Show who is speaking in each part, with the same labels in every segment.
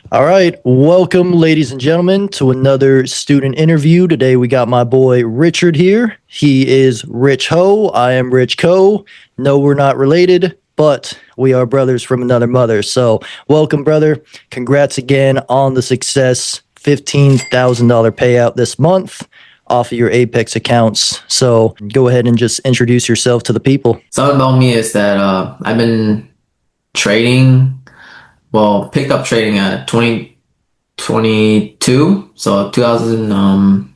Speaker 1: All right, welcome, ladies and gentlemen, to another student interview. Today we got my boy Richard here. He is Rich Ho. I am Rich Co. No, we're not related, but we are brothers from another mother. So, welcome, brother. Congrats again on the success. $15,000 payout this month off of your Apex accounts. So, go ahead and just introduce yourself to the people.
Speaker 2: Something about me is that I've been trading, picked up trading at 2022, so 2020,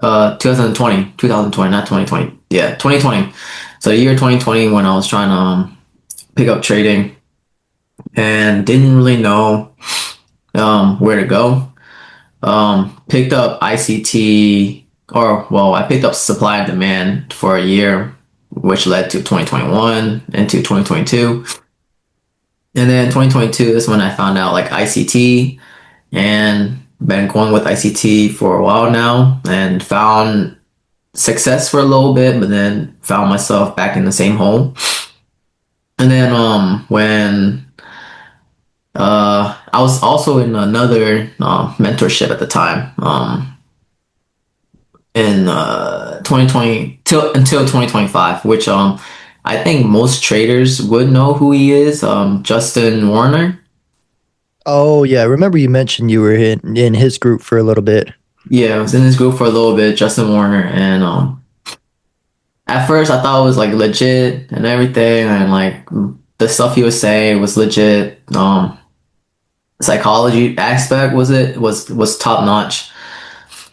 Speaker 2: not 2020. Yeah, 2020. So the year 2020 when I was trying to pick up trading and didn't really know where to go. Picked up ICT I picked up supply and demand for a year, which led to 2021 into 2022. And then 2022 is when I found out like ICT and been going with ICT for a while now and found success for a little bit, but then found myself back in the same hole. And then when I was also in another mentorship at the time in 2020 until 2025, which I think most traders would know who he is, Justin Warner.
Speaker 1: Oh, yeah. I remember you mentioned you were in his group for a little bit.
Speaker 2: Yeah, I was in his group for a little bit, Justin Warner, and at first I thought it was like legit and everything, and like the stuff he was saying was legit. Psychology aspect was top notch,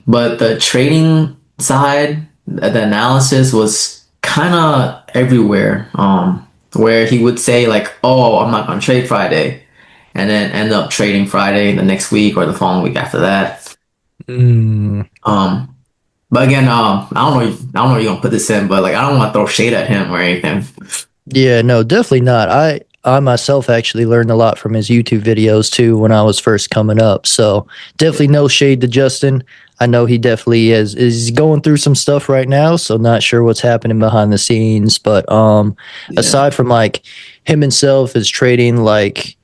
Speaker 2: but the trading side, the analysis was kind of everywhere. Where he would say like, "Oh, I'm not gonna trade Friday," and then end up trading Friday the next week or the following week after that.
Speaker 1: Mm.
Speaker 2: Um, but again, I don't know you're gonna put this in, but like I don't want to throw shade at him or anything.
Speaker 1: Yeah, no, definitely not. I myself actually learned a lot from his YouTube videos too when I was first coming up. So definitely no shade to Justin. I know he definitely is going through some stuff right now, so not sure what's happening behind the scenes. But
Speaker 2: Yeah.
Speaker 1: aside from like him himself is trading, like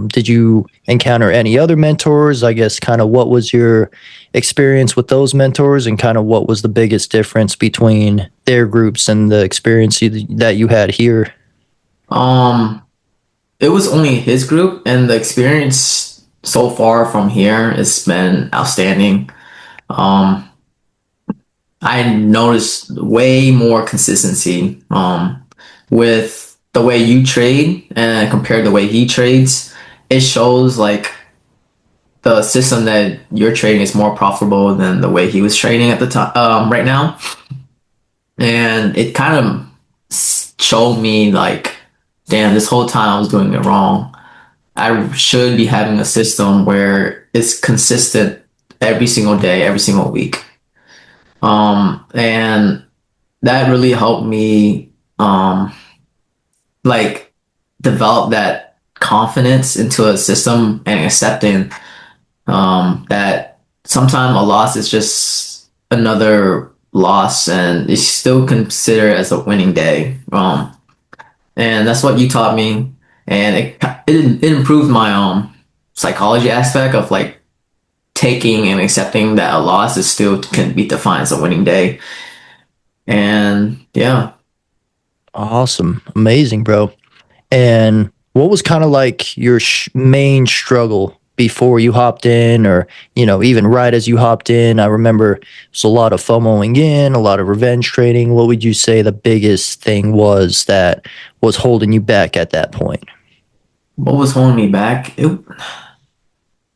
Speaker 1: did you encounter any other mentors? I guess kind of what was your experience with those mentors and kind of what was the biggest difference between their groups and the experience that you had here?
Speaker 2: Um, it was only his group, and the experience so far from here has been outstanding. Um, I noticed way more consistency with the way you trade and compared to the way he trades. It shows like the system that you're trading is more profitable than the way he was trading at the time right now. And it kind of showed me like, damn, this whole time I was doing it wrong. I should be having a system where it's consistent every single day, every single week. And that really helped me like develop that confidence into a system and accepting that sometimes a loss is just another loss and it's still considered as a winning day. And that's what you taught me, and it improved my psychology aspect of like taking and accepting that a loss is still can be defined as a winning day. And yeah.
Speaker 1: Awesome. Amazing, bro. And what was kind of like your main struggle before you hopped in, or, even right as you hopped in? I remember there's a lot of FOMOing in, a lot of revenge trading. What would you say the biggest thing was that was holding you back at that point?
Speaker 2: What was holding me back?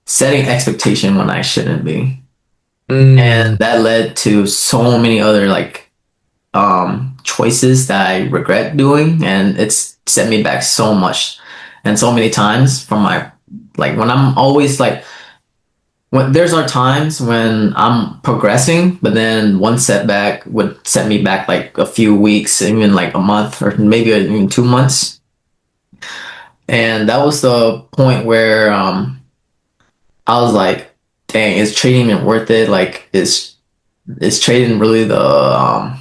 Speaker 2: Setting expectation when I shouldn't be. And
Speaker 1: Mm.
Speaker 2: that led to so many other like choices that I regret doing, and it's set me back so much and so many times from my like when I'm always like when there's are times when I'm progressing, but then one setback would set me back like a few weeks, even like a month or maybe even 2 months. And that was the point where I was like, dang, is trading even worth it? Like is trading really the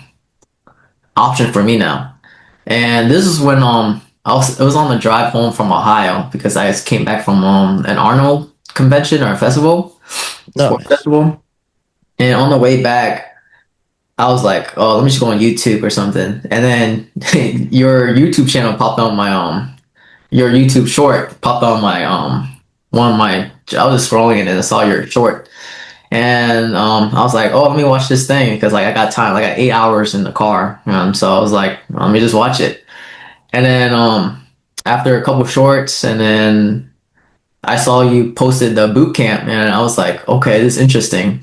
Speaker 2: option for me now? And this is when it was on the drive home from Ohio because I just came back from an Arnold convention or a festival, sports
Speaker 1: Nice.
Speaker 2: festival. And on the way back, I was like, oh, let me just go on YouTube or something. And then your YouTube channel popped on my your YouTube short popped on my one of my I was just scrolling and then I saw your short. And I was like, oh, let me watch this thing because like I got time, like I got 8 hours in the car. So I was like, let me just watch it. And then after a couple shorts, and then I saw you posted the boot camp, and I was like, okay, this is interesting.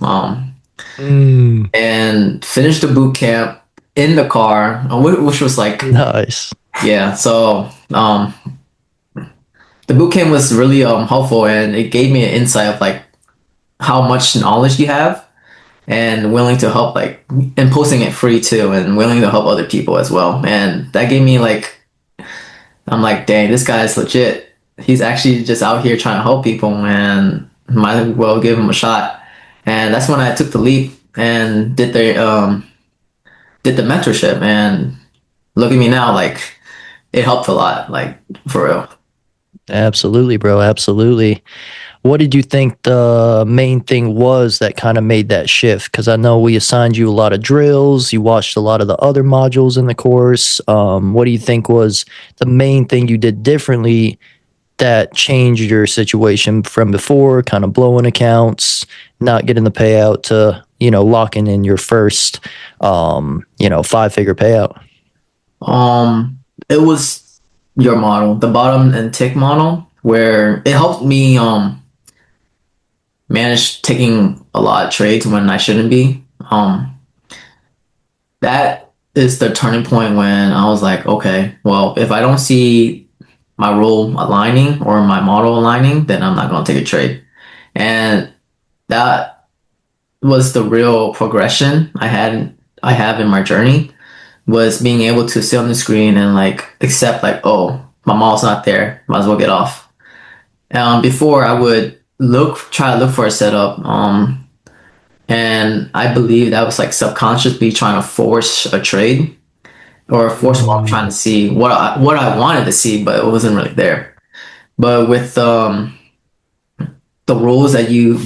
Speaker 1: Mm,
Speaker 2: And finished the boot camp in the car, which was like,
Speaker 1: nice.
Speaker 2: yeah. So the boot camp was really helpful, and it gave me an insight of like how much knowledge you have, and willing to help, like, and posting it free too, and willing to help other people as well. And that gave me like, I'm like, dang, this guy is legit. He's actually just out here trying to help people, and might as well give him a shot. And that's when I took the leap and did the mentorship. And look at me now, like it helped a lot, like for real.
Speaker 1: Absolutely, bro. Absolutely. What did you think the main thing was that kind of made that shift? Because I know we assigned you a lot of drills. You watched a lot of the other modules in the course. What do you think was the main thing you did differently that changed your situation from before, kind of blowing accounts, not getting the payout to, locking in your first, 5-figure payout?
Speaker 2: It was your model, the bottom and tick model, where it helped me manage taking a lot of trades when I shouldn't be. That is the turning point when I was like, okay, well, if I don't see my role aligning or my model aligning, then I'm not going to take a trade. And that was the real progression I have in my journey, was being able to sit on the screen and like accept like, oh, my model's not there, might as well get off. Before I would try to look for a setup, and I believe that was like subconsciously trying to force a trade or force what I'm trying to see, what I wanted to see, but it wasn't really there. But with the rules that you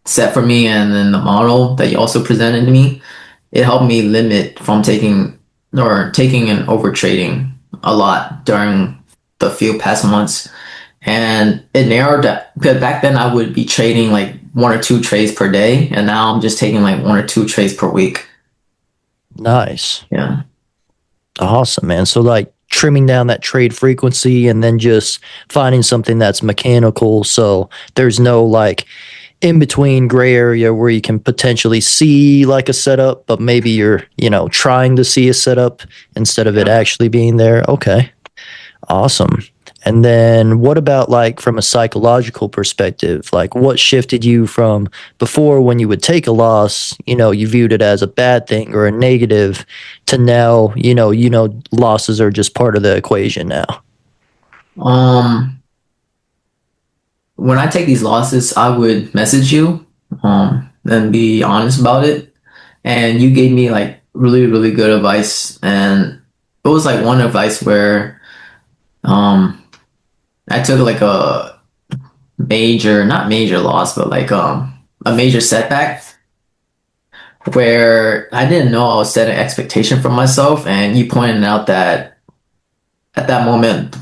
Speaker 2: set for me, and then the model that you also presented to me, it helped me limit from taking and over trading a lot during the few past months. And it narrowed that, because back then I would be trading like 1 or 2 trades per day, and now I'm just taking like 1 or 2 trades per week.
Speaker 1: Nice.
Speaker 2: Yeah.
Speaker 1: Awesome, man. So like trimming down that trade frequency and then just finding something that's mechanical. So there's no like in between gray area where you can potentially see like a setup, but maybe you're, trying to see a setup instead of it actually being there. Okay. Awesome. And then what about like from a psychological perspective? Like what shifted you from before when you would take a loss, you viewed it as a bad thing or a negative, to now, losses are just part of the equation now.
Speaker 2: When I take these losses, I would message you, and be honest about it. And you gave me like really, really good advice. And it was like one advice where, I took like a not major loss, but like a major setback where I didn't know I was setting expectation for myself. And you pointed out that at that moment,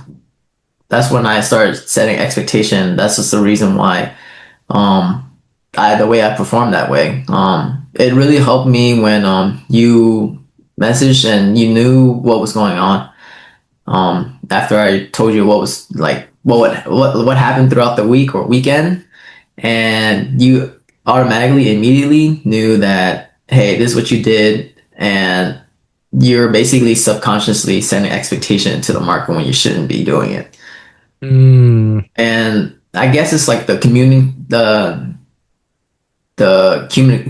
Speaker 2: that's when I started setting expectation. That's just the reason why the way I performed that way. It really helped me when you messaged and you knew what was going on. After I told you what was like what happened throughout the week or weekend, and you automatically immediately knew that, hey, this is what you did, and you're basically subconsciously setting expectation to the market when you shouldn't be doing it.
Speaker 1: Mm,
Speaker 2: And I guess it's like the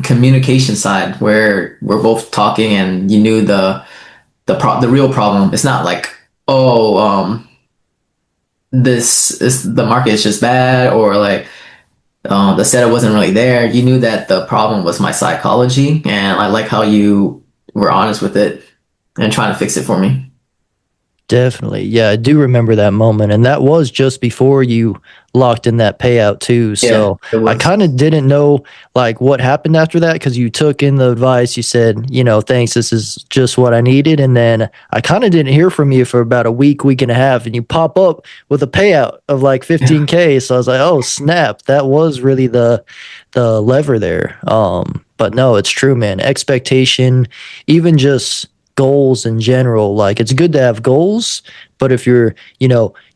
Speaker 2: communication side where we're both talking, and you knew the real problem. It's not like, oh, this is the market is just bad, or like the setup wasn't really there. You knew that the problem was my psychology, and I like how you were honest with it and trying to fix it for me.
Speaker 1: Definitely. Yeah, I do remember that moment. And that was just before you locked in that payout too.
Speaker 2: Yeah,
Speaker 1: So
Speaker 2: it
Speaker 1: I
Speaker 2: was.
Speaker 1: kind of didn't know like what happened after that because you took in the advice. You said, thanks, this is just what I needed. And then I kind of didn't hear from you for about a week, week and a half, and you pop up with a payout of like
Speaker 2: Yeah.
Speaker 1: 15K. So I was like, oh snap, that was really the lever there. But no, it's true, man. Expectation, even just goals in general. Like it's good to have goals, but if you're,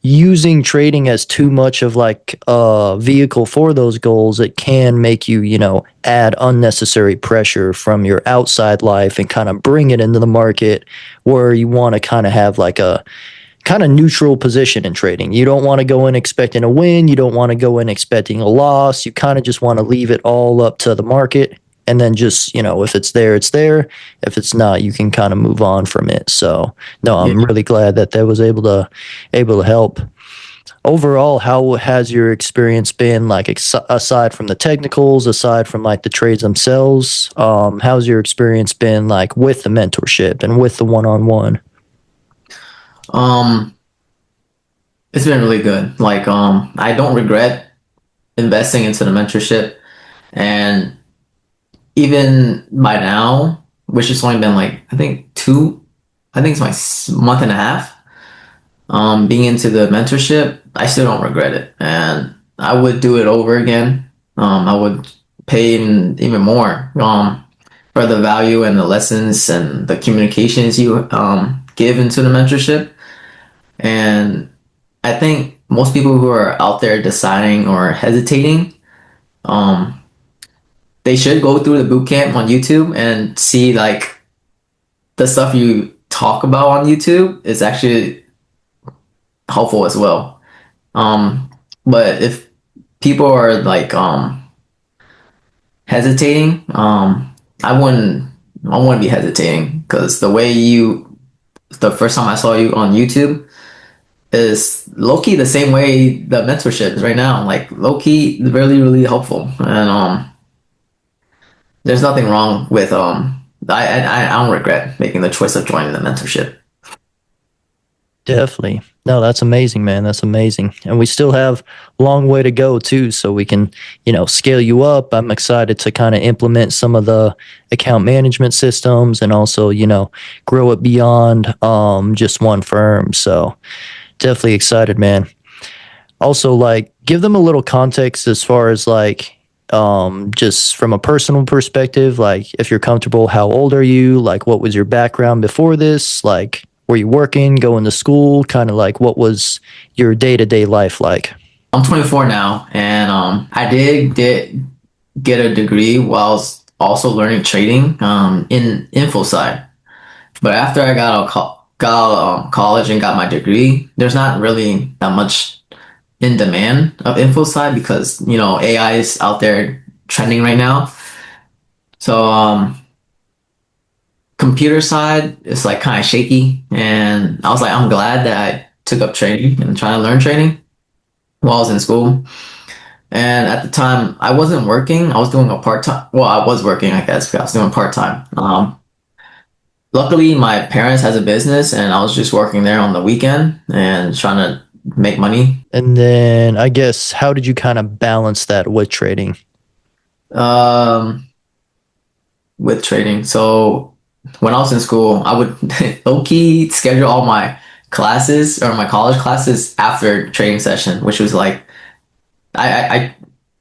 Speaker 1: using trading as too much of like a vehicle for those goals, it can make you, add unnecessary pressure from your outside life and kind of bring it into the market where you want to kind of have like a kind of neutral position in trading. You don't want to go in expecting a win. You don't want to go in expecting a loss. You kind of just want to leave it all up to the market. And then just, if it's there, it's there. If it's not, you can kind of move on from it. So no,
Speaker 2: Yeah.
Speaker 1: I'm really glad that was able to help. Overall, how has your experience been like aside from the technicals, aside from like the trades themselves? How's your experience been like with the mentorship and with the one-on-one?
Speaker 2: Um, it's been really good. Like, I don't regret investing into the mentorship, and even by now, which has only been like I think it's my month and a half. Being into the mentorship, I still don't regret it, and I would do it over again. I would pay even more for the value and the lessons and the communications you give into the mentorship. And I think most people who are out there deciding or hesitating, um, they should go through the boot camp on YouTube and see like the stuff you talk about on YouTube is actually helpful as well. Um, but if people are like hesitating, I wouldn't be hesitating because the first time I saw you on YouTube is low key the same way the mentorship is right now. Like low key, really, really helpful, and there's nothing wrong with I don't regret making the choice of joining the mentorship.
Speaker 1: Definitely. No, that's amazing, man. That's amazing. And we still have a long way to go too, so we can, scale you up. I'm excited to kind of implement some of the account management systems and also, grow it beyond just one firm. So definitely excited, man. Also, like, give them a little context as far as like just from a personal perspective, like if you're comfortable, how old are you? Like what was your background before this? Like were you working, going to school? Kind of like what was your day-to-day life like?
Speaker 2: I'm 24 now, and I did get a degree while I was also learning trading in info side. But after I got out of college and got my degree, there's not really that much in demand of info side because AI is out there trending right now. So computer side is like kind of shaky, and I was like, I'm glad that I took up trading and trying to learn trading while I was in school. And at the time, I wasn't working. I was doing a part time. Well, I was working, I guess, but I was doing part time. Luckily, my parents has a business, and I was just working there on the weekend and trying to make money.
Speaker 1: And then I guess how did you kind of balance that with trading?
Speaker 2: Um, with trading. So when I was in school, I would low key schedule all my classes or my college classes after trading session, which was like I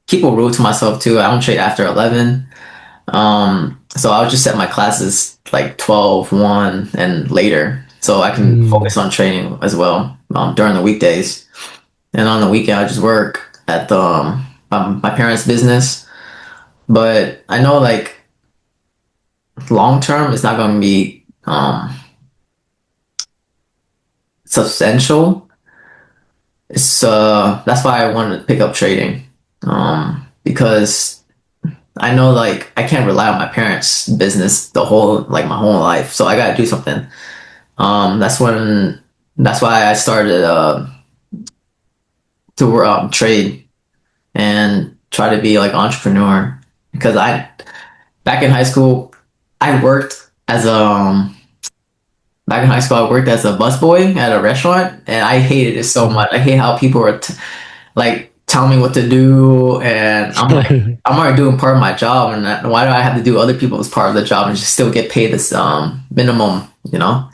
Speaker 2: keep a rule to myself too. I don't trade after 11. So I would just set my classes like 12, 1, and later so I can
Speaker 1: Mm.
Speaker 2: focus on training as well during the weekdays. And on the weekend, I just work at the my parents' business. But I know like long term, it's not going to be substantial. It's that's why I wanted to pick up trading because I know like I can't rely on my parents' business my whole life, so I got to do something. That's when that's why I started to trade and try to be like entrepreneur because I back in high school I worked as back in high school, I worked as a busboy at a restaurant, and I hated it so much. I hate how people were like telling me what to do, and I'm like, I'm already doing part of my job, and why do I have to do other people's part of the job and just still get paid this minimum, you know?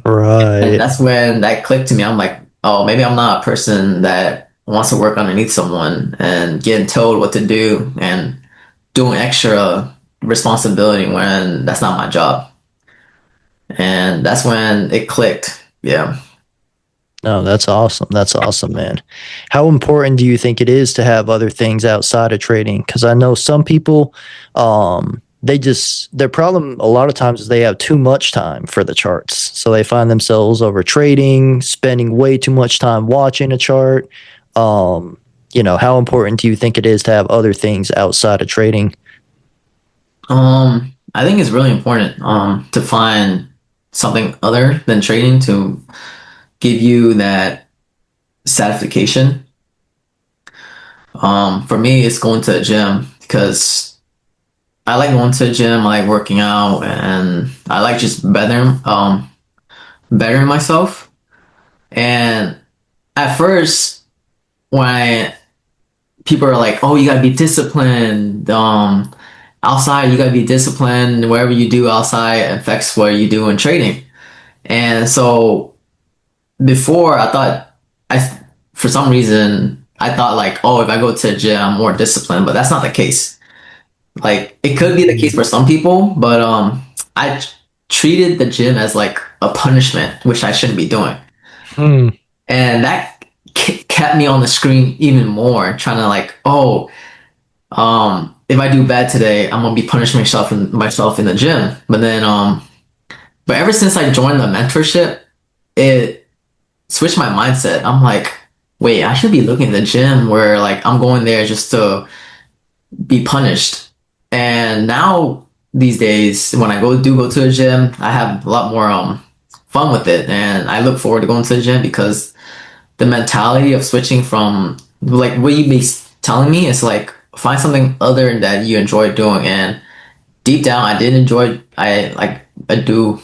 Speaker 2: And
Speaker 1: Right.
Speaker 2: that's when that clicked to me. I'm like, oh, maybe I'm not a person that wants to work underneath someone and getting told what to do and doing extra responsibility when that's not my job. And that's when it clicked. Yeah.
Speaker 1: No, that's awesome. That's awesome, man. How important do you think it is to have other things outside of trading? Because I know some people, they just, their problem a lot of times is they have too much time for the charts. So they find themselves over trading, spending way too much time watching a chart. How important do you think it is to have other things outside of trading?
Speaker 2: I think it's really important to find something other than trading to give you that satisfaction. For me, it's going to the gym because I like going to the gym. I like working out, and I like just bettering myself. And at first, when people are like, "Oh, you gotta be disciplined," outside you gotta be disciplined. Whatever you do outside affects what you do in trading. And so before, I thought I, for some reason, I thought like, oh, if I go to the gym, I'm more disciplined, but that's not the case. Like it could be the case for some people, but I treated the gym as like a punishment, which I shouldn't be doing,
Speaker 1: Hmm.
Speaker 2: and that kept me on the screen even more, trying to like, oh, if I do bad today, I'm gonna be punishing myself in the gym. But ever since I joined the mentorship, it switched my mindset. I'm like, wait, I should be looking at the gym where like I'm going there just to be punished. And now these days, when I go to the gym, I have a lot more fun with it, and I look forward to going to the gym because the mentality of switching from like what you be telling me is like find something other that you enjoy doing. And deep down, I do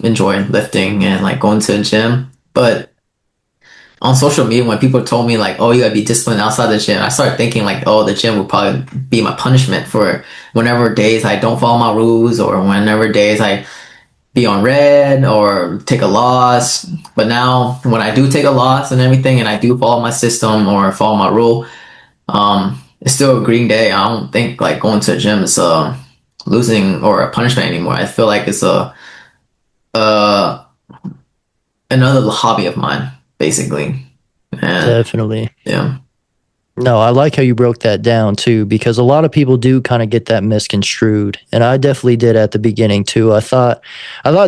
Speaker 2: enjoy lifting and like going to the gym, but on social media when people told me like, oh, you gotta be disciplined outside the gym, I started thinking like, oh, the gym will probably be my punishment for whenever days I don't follow my rules or whenever days I be on red or take a loss. But now when I do take a loss and everything and I do follow my system or follow my rule, it's still a green day. I don't think like going to the gym is losing or a punishment anymore. I feel like it's a uh another hobby of mine, basically. And
Speaker 1: Definitely.
Speaker 2: yeah.
Speaker 1: No, I like how you broke that down too, because a lot of people do kind of get that misconstrued. And I definitely did at the beginning too. I thought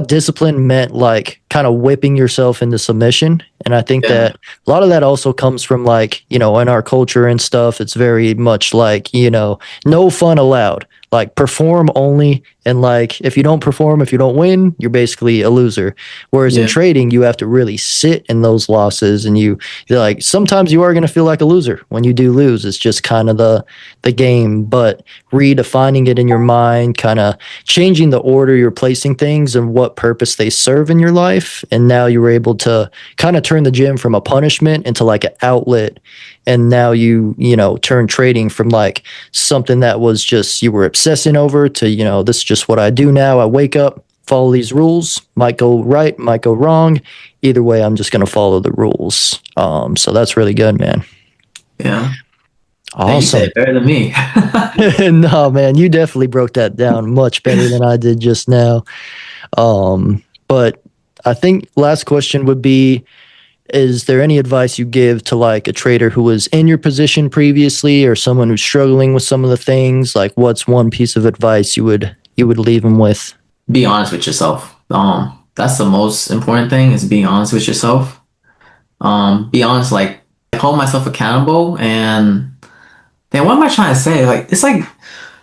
Speaker 1: discipline meant like kind of whipping yourself into submission. And I think
Speaker 2: Yeah.
Speaker 1: that a lot of that also comes from like, in our culture and stuff, it's very much like, no fun allowed. Like perform only. And like if you don't perform, if you don't win, you're basically a loser. Whereas in
Speaker 2: Yeah.
Speaker 1: trading, you have to really sit in those losses and you're like sometimes you are going to feel like a loser when you do lose. It's just kind of the game, but redefining it in your mind, kind of changing the order you're placing things and what purpose they serve in your life. And now you're able to kind of turn the gym from a punishment into like an outlet. And now turn trading from like something that was just you were obsessing over to, this is just what I do now. I wake up, follow these rules, might go right, might go wrong. Either way, I'm just going to follow the rules. So that's really good, man.
Speaker 2: Yeah. Hey, you said
Speaker 1: Awesome.
Speaker 2: it better than me.
Speaker 1: No, man, you definitely broke that down much better than I did just now. But I think last question would be, is there any advice you give to like a trader who was in your position previously or someone who's struggling with some of the things? Like what's one piece of advice you would leave them with?
Speaker 2: Be honest with yourself. That's the most important thing is being honest with yourself. Be honest, like hold myself accountable. And then what am I trying to say? Like it's like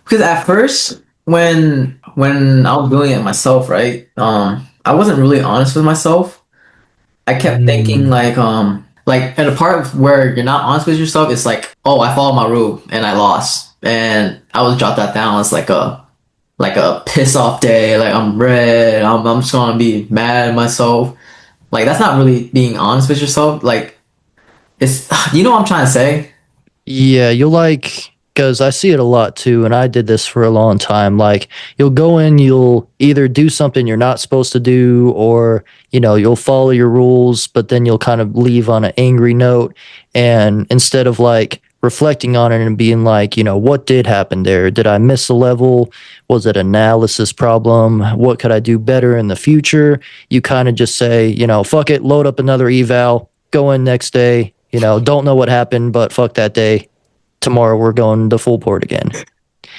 Speaker 2: because at first when I was doing it myself, right? I wasn't really honest with myself. I kept thinking
Speaker 1: Mm,
Speaker 2: like at a part where you're not honest with yourself, it's like, oh, I followed my rule and I lost. And I would jot that down as like a piss off day, like I'm red, I'm just gonna be mad at myself. Like that's not really being honest with yourself. Like it's you know what I'm trying to say?
Speaker 1: Yeah, you'll like, because I see it a lot too, and I did this for a long time. Like, you'll go in, you'll either do something you're not supposed to do, or, you'll follow your rules, but then you'll kind of leave on an angry note. And instead of like reflecting on it and being like, what did happen there? Did I miss a level? Was it an analysis problem? What could I do better in the future? You kind of just say, fuck it, load up another eval, go in next day. Don't know what happened, but fuck that day. Tomorrow we're going to full port again.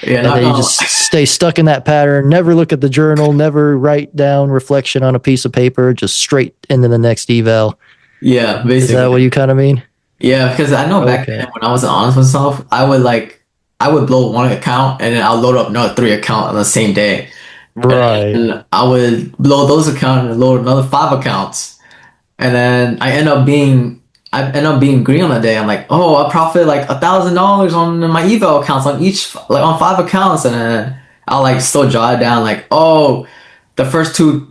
Speaker 2: Yeah,
Speaker 1: And
Speaker 2: not
Speaker 1: then you
Speaker 2: gonna
Speaker 1: just stay stuck in that pattern, never look at the journal, never write down reflection on a piece of paper, just straight into the next eval.
Speaker 2: yeah,
Speaker 1: Is that
Speaker 2: basically.
Speaker 1: what you kind of mean?
Speaker 2: Yeah, because I know back
Speaker 1: Okay.
Speaker 2: then when I wasn't honest with myself, I would blow one account and then I'll load up another three account on the same day.
Speaker 1: Right.
Speaker 2: And I would blow those accounts and load another five accounts. And then I end up being green on that day. I'm like, oh, I profit like $1,000 on my eval accounts on each like on five accounts, and then I'll like still jot it down like, oh, the first two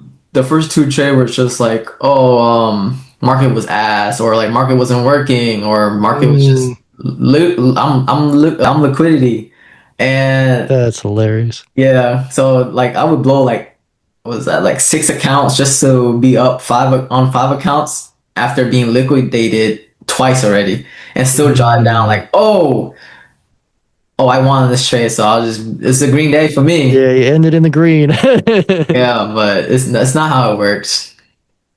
Speaker 2: trade were just like, oh, market was ass, or like market wasn't working, or market was
Speaker 1: Mm,
Speaker 2: just I'm liquidity, and
Speaker 1: that's hilarious.
Speaker 2: yeah, so like I would blow like what was that like six accounts just to be up five on five accounts after being liquidated twice already, and still jot down
Speaker 1: Mm.
Speaker 2: like, oh, I won this trade, so I'll just it's a green day for me.
Speaker 1: Yeah, you ended in the green.
Speaker 2: Yeah, but it's not how it works.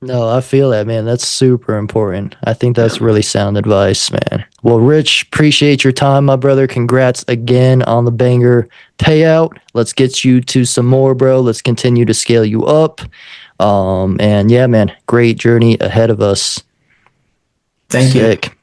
Speaker 1: No, I feel that, man. That's super important. I think
Speaker 2: Yeah.
Speaker 1: that's really sound advice, man. Well, Rich, appreciate your time, my brother. Congrats again on the banger payout. Let's get you to some more, bro. Let's continue to scale you up. And yeah, man, great journey ahead of us.
Speaker 2: Thank you.
Speaker 1: Sick.